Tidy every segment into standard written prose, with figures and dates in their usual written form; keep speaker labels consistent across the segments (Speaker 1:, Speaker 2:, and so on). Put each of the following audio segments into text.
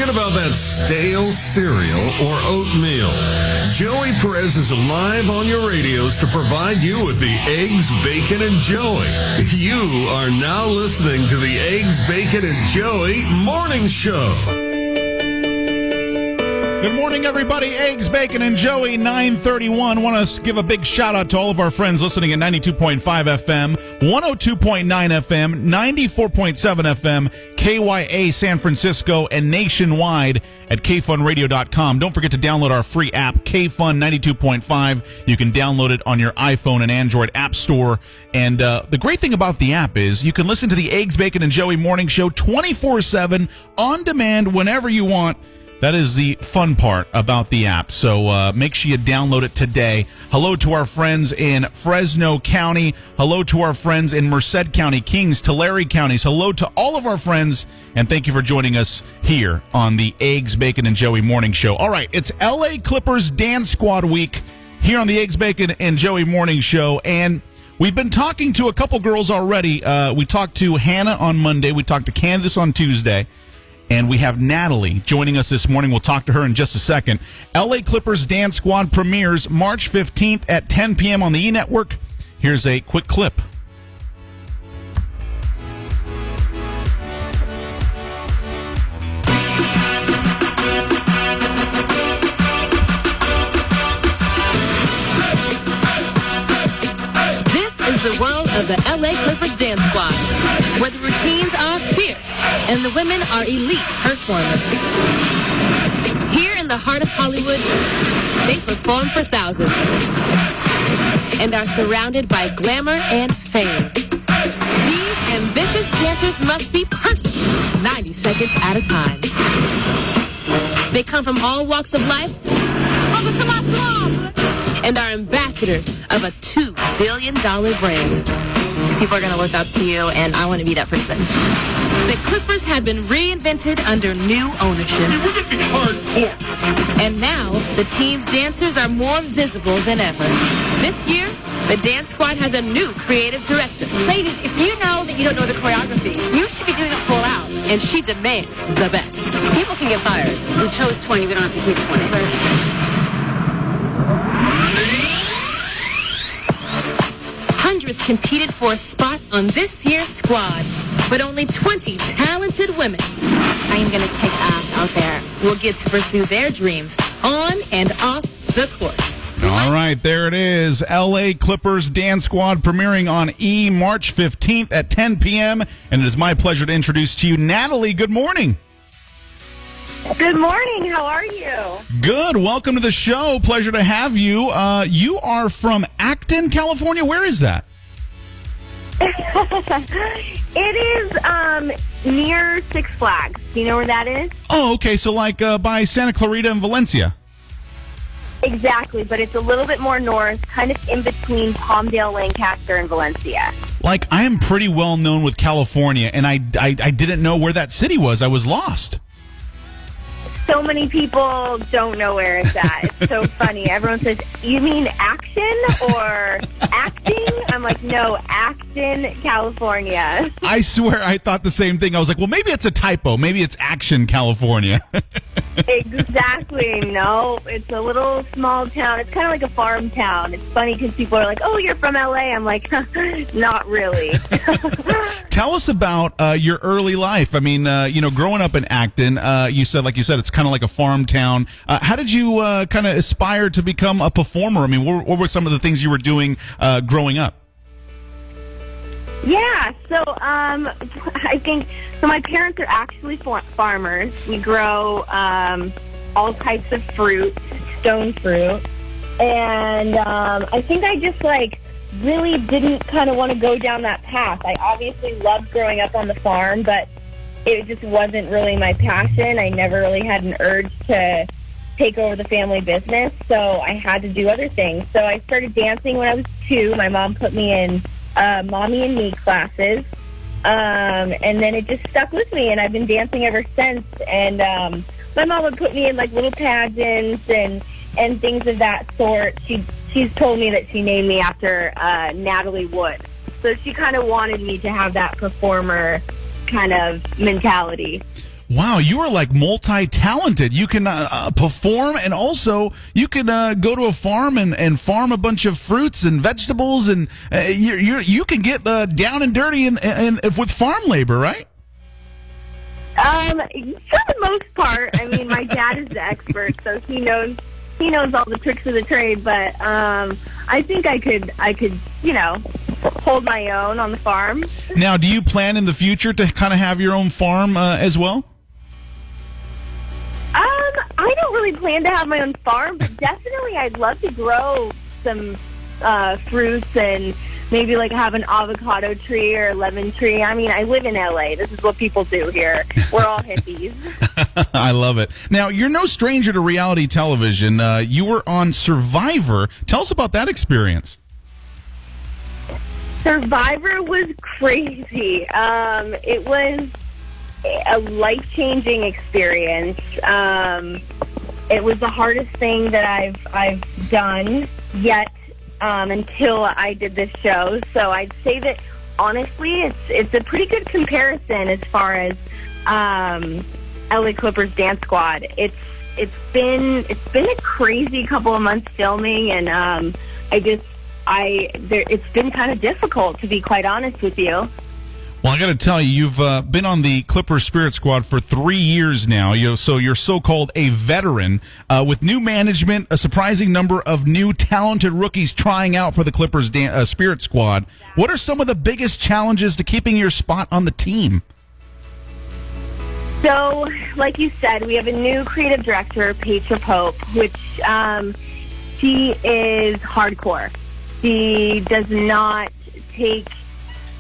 Speaker 1: forget about that stale cereal or oatmeal. Joey Perez is live on your radios to provide you with the Eggs, Bacon, and Joey. You are now listening to the Eggs, Bacon, and Joey Morning Show.
Speaker 2: Good morning, everybody. Eggs, Bacon, and Joey, 9:31. Want to give a big shout-out to all of our friends listening at 92.5 FM, 102.9 FM, 94.7 FM, KYA San Francisco, and nationwide at kfunradio.com. Don't forget to download our free app, KFun 92.5. You can download it on your iPhone and Android App Store. And the great thing about the app is you can listen to the Eggs, Bacon, and Joey Morning Show 24/7 on demand whenever you want. That is the fun part about the app. So make sure you download it today. Hello to our friends in Fresno County. Hello to our friends in Merced County, Kings, Tulare counties. Hello to all of our friends, and thank you for joining us here on the Eggs, Bacon, and Joey Morning Show. All right, it's LA Clippers Dance Squad week here on the Eggs, Bacon, and Joey Morning Show, and we've been talking to a couple girls already. We talked to Hannah on Monday. We talked to Candace on Tuesday. And we have Natalie joining us this morning. We'll talk to her in just a second. LA Clippers Dance Squad premieres March 15th at 10 p.m. on the E! Network. Here's a quick clip.
Speaker 3: This is the world of the LA Clippers Dance Squad, where the routines are fierce and the women are elite performers. Here in the heart of Hollywood, they perform for thousands and are surrounded by glamour and fame. These ambitious dancers must be perfect 90 seconds at a time. They come from all walks of life and are ambassadors of a $2 billion brand. People are going to look up to you, and I want to be that person. The Clippers have been reinvented under new ownership.
Speaker 1: We're going to be hardcore.
Speaker 3: And now, the team's dancers are more visible than ever. This year, the dance squad has a new creative director.
Speaker 4: Ladies, if you know that you don't know the choreography, you should be doing it full out.
Speaker 3: And she demands the best.
Speaker 4: People can get fired. We chose 20. We don't have to keep 20.
Speaker 3: Hundreds competed for a spot on this year's squad, but only 20 talented women
Speaker 4: I am going to kick ass out there.
Speaker 3: will get to pursue their dreams on and off the court.
Speaker 2: All right, there it is. LA Clippers Dance Squad premiering on E! March 15th at 10 p.m. And it is my pleasure to introduce to you Natalie. Good morning.
Speaker 5: Good morning. How are you?
Speaker 2: Good. Welcome to the show. Pleasure to have you. You are from Acton, California. Where is that?
Speaker 5: It is near Six Flags. Do you know where that is?
Speaker 2: Oh, okay. So like by Santa Clarita and Valencia.
Speaker 5: Exactly, but it's a little bit more north, kind of in between Palmdale, Lancaster, and Valencia.
Speaker 2: Like, I am pretty well known with California, and I didn't know where that city was. I was lost.
Speaker 5: So many people don't know where it's at. It's so funny. Everyone says, you mean action or acting? I'm like, no, Acton, California.
Speaker 2: I swear I thought the same thing. I was like, well, maybe it's a typo. Maybe it's Action, California.
Speaker 5: Exactly. No, it's a little small town. It's kind of like a farm town. It's funny because people are like, oh, you're from L.A. I'm like, not really.
Speaker 2: Tell us about your early life. I mean, growing up in Acton, you said, it's kind of like a farm town. How did you kind of aspire to become a performer? I mean, what were some of the things you were doing growing up?
Speaker 5: Yeah, so I think my parents are actually farmers. We grow all types of fruit, stone fruit, and I think I just really didn't kind of want to go down that path. I obviously loved growing up on the farm, but it just wasn't really my passion. I never really had an urge to take over the family business, so I had to do other things. So I started dancing when I was 2. My mom put me in Mommy and Me classes, and then it just stuck with me, and I've been dancing ever since. And my mom would put me in little pageants and things of that sort. She's told me that she named me after Natalie Wood, so she kind of wanted me to have that performer kind of mentality.
Speaker 2: Wow, you are like multi-talented. You can perform, and also you can go to a farm and farm a bunch of fruits and vegetables, and you can get down and dirty and with farm labor, right?
Speaker 5: For the most part, I mean, my dad is the expert, so he knows all the tricks of the trade. But I think I could, hold my own on the farm.
Speaker 2: Now, do you plan in the future to kind of have your own farm as well?
Speaker 5: I don't really plan to have my own farm, but definitely I'd love to grow some fruits and maybe like have an avocado tree or a lemon tree. I mean, I live in LA. This is what people do here. We're all hippies.
Speaker 2: I love it. Now, you're no stranger to reality television. You were on Survivor. Tell us about that experience.
Speaker 5: Survivor was crazy. It was a life-changing experience. It was the hardest thing that I've done yet until I did this show. So I'd say that honestly, it's a pretty good comparison as far as LA Clippers Dance Squad. It's been a crazy couple of months filming, and it's been kind of difficult, to be quite honest with you.
Speaker 2: Well, I got to tell you, you've been on the Clippers Spirit Squad for 3 years now. So you're so-called a veteran. With new management, a surprising number of new talented rookies trying out for the Clippers Spirit Squad. What are some of the biggest challenges to keeping your spot on the team?
Speaker 5: So, like you said, we have a new creative director, Petra Pope, which she is hardcore. She does not take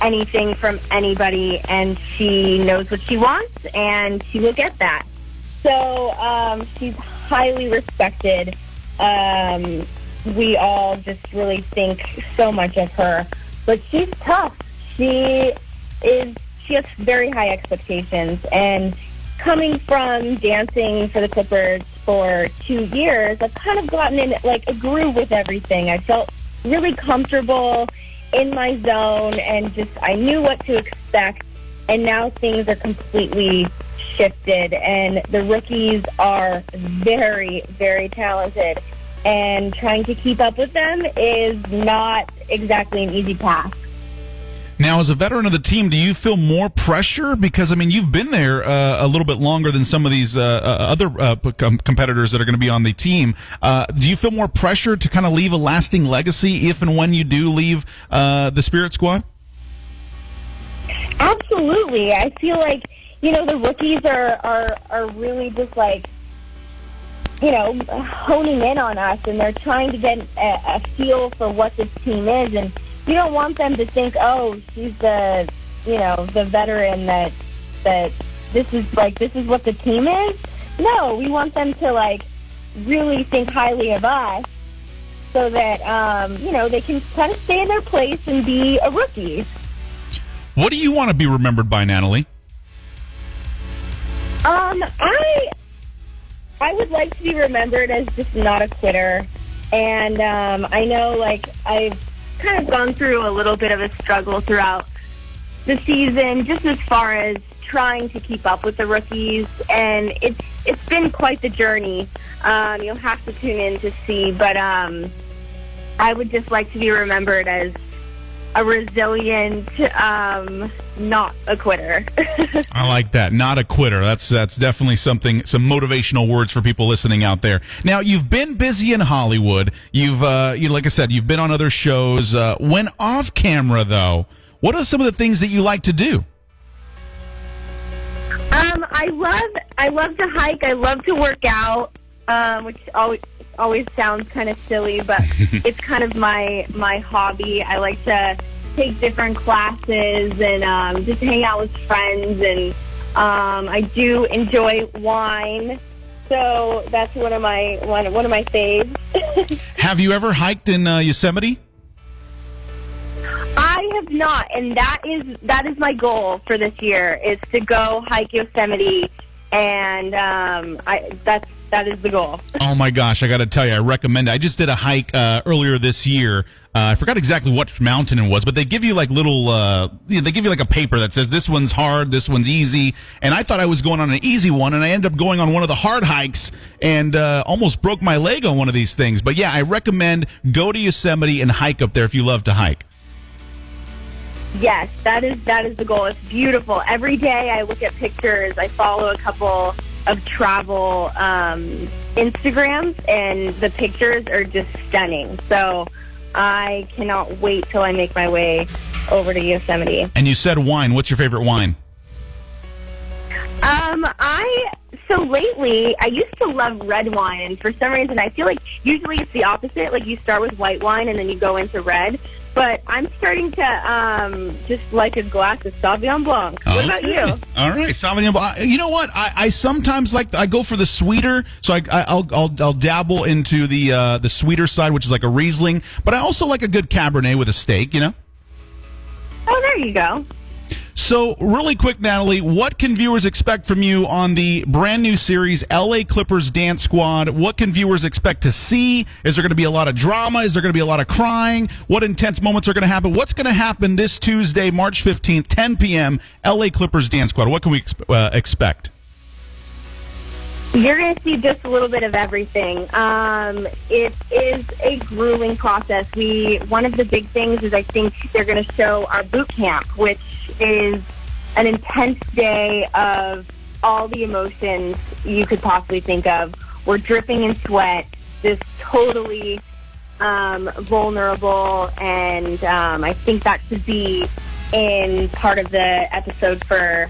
Speaker 5: anything from anybody, and she knows what she wants, and she will get that. So she's highly respected. We all just really think so much of her, but she's tough. She has very high expectations, and coming from dancing for the Clippers for 2 years, I've kind of gotten in like a groove with everything. I felt really comfortable in my zone, and just I knew what to expect, and now things are completely shifted, and the rookies are very, very talented, and trying to keep up with them is not exactly an easy task.
Speaker 2: Now, as a veteran of the team, do you feel more pressure? Because, I mean, you've been there a little bit longer than some of these other competitors that are going to be on the team. Do you feel more pressure to kind of leave a lasting legacy if and when you do leave the Spirit Squad?
Speaker 5: Absolutely. I feel like, the rookies are really just like, honing in on us, and they're trying to get a feel for what this team is, and you don't want them to think, oh, she's the veteran that this is what the team is. No, we want them to really think highly of us, so that they can kind of stay in their place and be a rookie.
Speaker 2: What do you want to be remembered by, Natalie?
Speaker 5: I would like to be remembered as just not a quitter, and I know I've kind of gone through a little bit of a struggle throughout the season, just as far as trying to keep up with the rookies, and it's been quite the journey. You'll have to tune in to see, but I would just like to be remembered as a resilient, not a quitter.
Speaker 2: I like that. Not a quitter. That's definitely some motivational words for people listening out there. Now, you've been busy in Hollywood. You've, like I said, you've been on other shows. When off camera, though, what are some of the things that you like to do?
Speaker 5: I love to hike. I love to work out, which always sounds kind of silly, but it's kind of my hobby. I like to take different classes and just hang out with friends, and I do enjoy wine, so that's one of my faves.
Speaker 2: Have you ever hiked in Yosemite?
Speaker 5: I have not, and that is my goal for this year, is to go hike Yosemite, and That is the goal.
Speaker 2: Oh my gosh, I got to tell you, I recommend it. I just did a hike earlier this year. I forgot exactly what mountain it was, but they give you like little, they give you like a paper that says this one's hard, this one's easy. And I thought I was going on an easy one, and I ended up going on one of the hard hikes and almost broke my leg on one of these things. But yeah, I recommend go to Yosemite and hike up there if you love to hike.
Speaker 5: Yes, that is the goal. It's beautiful. Every day I look at pictures. I follow a couple of travel Instagrams, and the pictures are just stunning. So I cannot wait till I make my way over to Yosemite.
Speaker 2: And you said wine. What's your favorite wine?
Speaker 5: So lately, I used to love red wine, and for some reason, I feel like usually it's the opposite. Like, you start with white wine, and then you go into red. But I'm starting to just like a glass of Sauvignon Blanc. What about you?
Speaker 2: All right, Sauvignon Blanc. You know what? I sometimes I go for the sweeter, so I'll dabble into the sweeter side, which is like a Riesling. But I also like a good Cabernet with a steak. You know.
Speaker 5: Oh, there you go.
Speaker 2: So, really quick, Natalie, what can viewers expect from you on the brand new series, LA Clippers Dance Squad? What can viewers expect to see? Is there going to be a lot of drama? Is there going to be a lot of crying? What intense moments are going to happen? What's going to happen this Tuesday, March 15th, 10 p.m., LA Clippers Dance Squad? What can we expect?
Speaker 5: You're going to see just a little bit of everything. It is a grueling process. One of the big things is I think they're going to show our boot camp, which is an intense day of all the emotions you could possibly think of. We're dripping in sweat, just totally vulnerable, and I think that should be in part of the episode for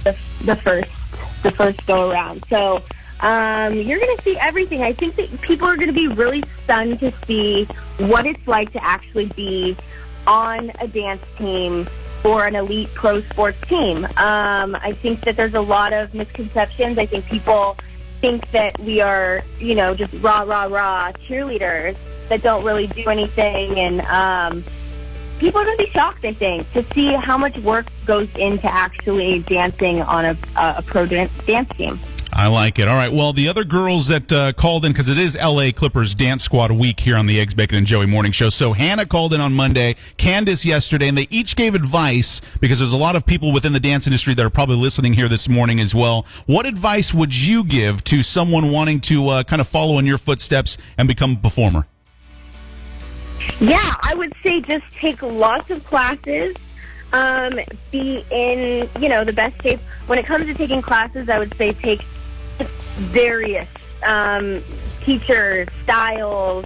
Speaker 5: the first go around. So you're going to see everything. I think that people are going to be really stunned to see what it's like to actually be on a dance team or an elite pro sports team. I think that there's a lot of misconceptions. I think people think that we are, just rah, rah, rah cheerleaders that don't really do anything. And people are going to be shocked, I think, to see how much work goes into actually dancing on a pro dance team.
Speaker 2: I like it. All right. Well, the other girls that called in, because it is LA Clippers Dance Squad week here on the Eggs, Bacon, and Joey Morning Show. So Hannah called in on Monday, Candace yesterday, and they each gave advice, because there's a lot of people within the dance industry that are probably listening here this morning as well. What advice would you give to someone wanting to kind of follow in your footsteps and become a performer?
Speaker 5: Yeah, I would say just take lots of classes. Be in, the best shape. When it comes to taking classes, I would say take various teachers, styles,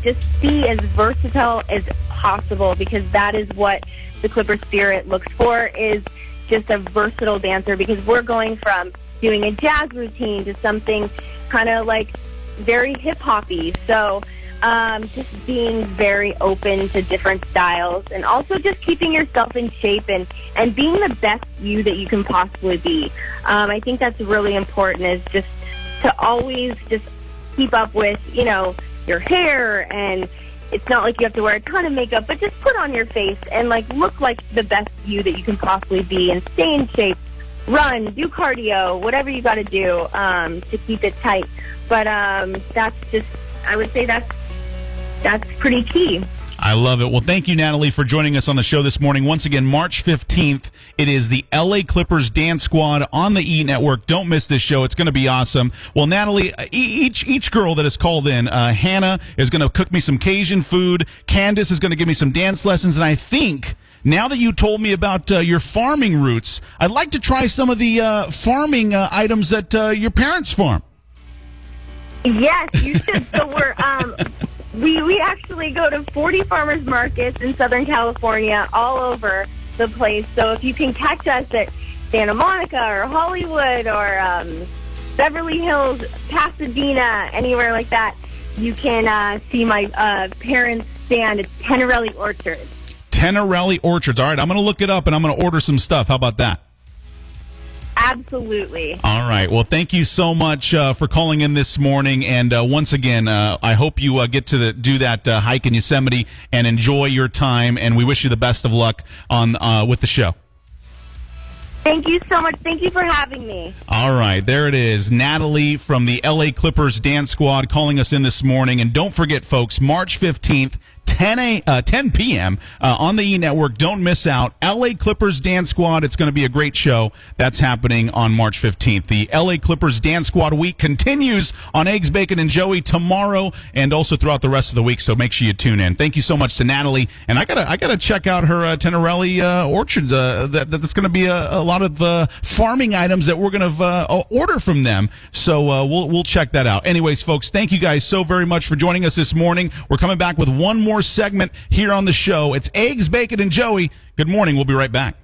Speaker 5: just be as versatile as possible, because that is what the Clipper Spirit looks for, is just a versatile dancer, because we're going from doing a jazz routine to something kind of like very hip-hoppy. So just being very open to different styles, and also just keeping yourself in shape and being the best you that you can possibly be. I think that's really important, is just to always just keep up with, your hair, and it's not like you have to wear a ton of makeup, but just put on your face and look like the best you that you can possibly be, and stay in shape, run, do cardio, whatever you got to do to keep it tight. But I would say that's pretty key.
Speaker 2: I love it. Well, thank you, Natalie, for joining us on the show this morning. Once again, March 15th, it is the LA Clippers Dance Squad on the E! Network. Don't miss this show. It's going to be awesome. Well, Natalie, each girl that has called in, Hannah is going to cook me some Cajun food. Candace is going to give me some dance lessons. And I think, now that you told me about your farming roots, I'd like to try some of the farming items that your parents farm.
Speaker 5: Yes, you should. So we actually go to 40 farmers markets in Southern California, all over the place. So if you can catch us at Santa Monica or Hollywood or Beverly Hills, Pasadena, anywhere like that, you can see my parents' stand at Tenerelli Orchards.
Speaker 2: Tenerelli Orchards. All right, I'm going to look it up, and I'm going to order some stuff. How about that?
Speaker 5: Absolutely.
Speaker 2: All right. Well, thank you so much for calling in this morning. And once again, I hope you get to do that hike in Yosemite and enjoy your time. And we wish you the best of luck on with the show.
Speaker 5: Thank you so much. Thank you for having me.
Speaker 2: All right, there it is. Natalie from the LA Clippers Dance Squad calling us in this morning. And don't forget, folks, March 15th, 10 p.m. On the E! Network. Don't miss out. LA Clippers Dance Squad. It's going to be a great show. That's happening on March 15th. The LA Clippers Dance Squad week continues on Eggs, Bacon, and Joey tomorrow and also throughout the rest of the week, so make sure you tune in. Thank you so much to Natalie. And I gotta check out her Tenerelli Orchards. That's going to be a lot of farming items that we're going to order from them. So we'll check that out. Anyways, folks, thank you guys so very much for joining us this morning. We're coming back with one more segment here on the show. It's Eggs, Bacon, and Joey. Good morning. We'll be right back.